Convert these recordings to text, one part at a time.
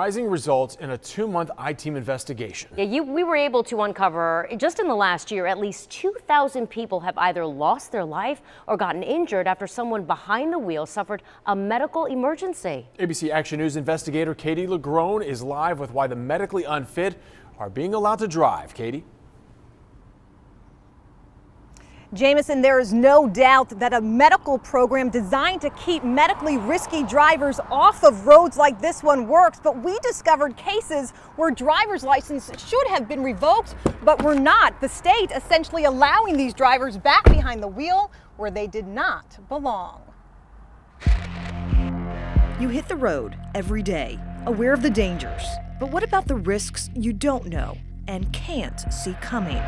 Surprising results in a 2-month I-Team investigation. Yeah, we were able to uncover, just in the last year, at least 2,000 people have either lost their life or gotten injured after someone behind the wheel suffered a medical emergency. ABC Action News investigator Katie LaGrone is live with why the medically unfit are being allowed to drive. Katie? Jamison, there is no doubt that a medical program designed to keep medically risky drivers off of roads like this one works, but we discovered cases where driver's licenses should have been revoked, but were not. The state essentially allowing these drivers back behind the wheel where they did not belong. You hit the road every day, aware of the dangers. But what about the risks you don't know and can't see coming?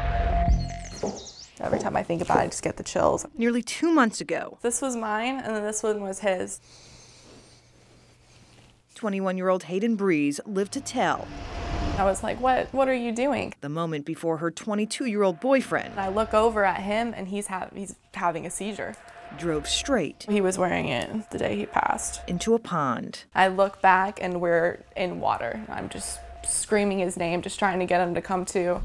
Every time I think about it, I just get the chills. Nearly 2 months ago, This was mine, and then this one was his. 21-year-old Hayden Breeze lived to tell I was like, what are you doing? the moment before her 22-year-old boyfriend And I look over at him, and he's having a seizure. drove straight He was wearing it the day he passed. into a pond. I look back, and we're in water. I'm just screaming his name, just trying to get him to come to.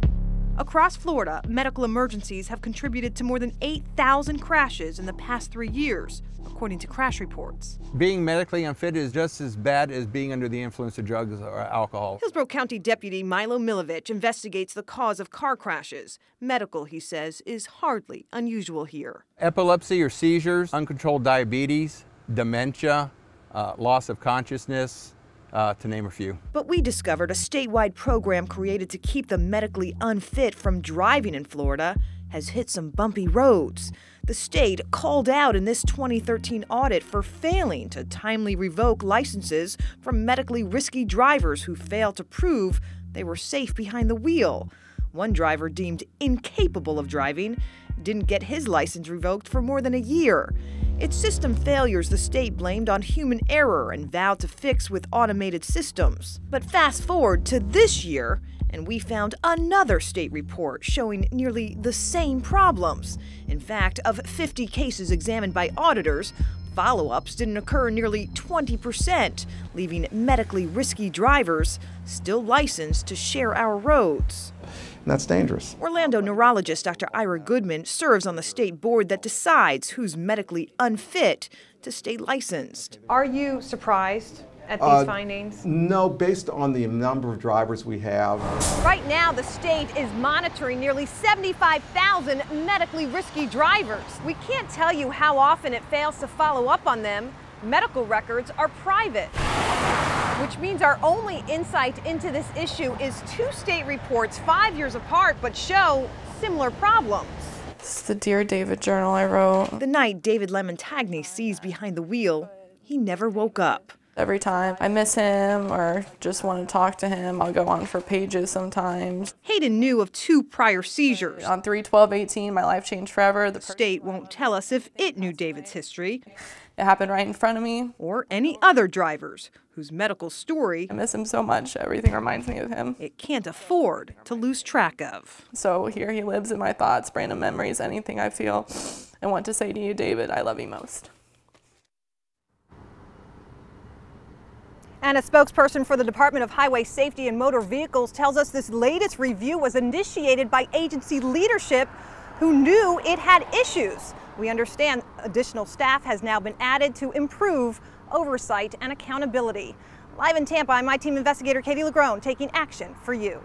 Across Florida, medical emergencies have contributed to more than 8,000 crashes in the past 3 years, according to crash reports. Being medically unfit is just as bad as being under the influence of drugs or alcohol. Hillsborough County Deputy Milo Milovich investigates the cause of car crashes. Medical, he says, is hardly unusual here. Epilepsy or seizures, uncontrolled diabetes, dementia, loss of consciousness, to name a few. But we discovered a statewide program created to keep the medically unfit from driving in Florida has hit some bumpy roads. The state called out in this 2013 audit for failing to timely revoke licenses from medically risky drivers who failed to prove they were safe behind the wheel. One driver deemed incapable of driving didn't get his license revoked for more than a year. It's system failures the state blamed on human error and vowed to fix with automated systems. But fast forward to this year, and we found another state report showing nearly the same problems. In fact, of 50 cases examined by auditors, follow-ups didn't occur in nearly 20%, leaving medically risky drivers still licensed to share our roads. And that's dangerous. Orlando neurologist Dr. Ira Goodman serves on the state board that decides who's medically unfit to stay licensed. Are you surprised at these findings? No, based on the number of drivers we have. Right now, the state is monitoring nearly 75,000 medically risky drivers. We can't tell you how often it fails to follow up on them. Medical records are private, which means our only insight into this issue is 2 state reports 5 years apart, but show similar problems. It's the Dear David journal I wrote. The night David Lemon-Tagney seized behind the wheel, he never woke up. Every time I miss him or just want to talk to him, I'll go on for pages sometimes. Hayden knew of 2 prior seizures. On 3/12/18, my life changed forever. The state won't tell us if it knew David's history. It happened right in front of me. Or any other drivers whose medical story I miss him so much. Everything reminds me of him. it can't afford to lose track of. So here he lives in my thoughts, random memories, anything I feel. I want to say to you, David, I love you most. And a spokesperson for the Department of Highway Safety and Motor Vehicles tells us this latest review was initiated by agency leadership who knew it had issues. We understand additional staff has now been added to improve oversight and accountability. Live in Tampa, I'm my team investigator Katie LaGrone taking action for you.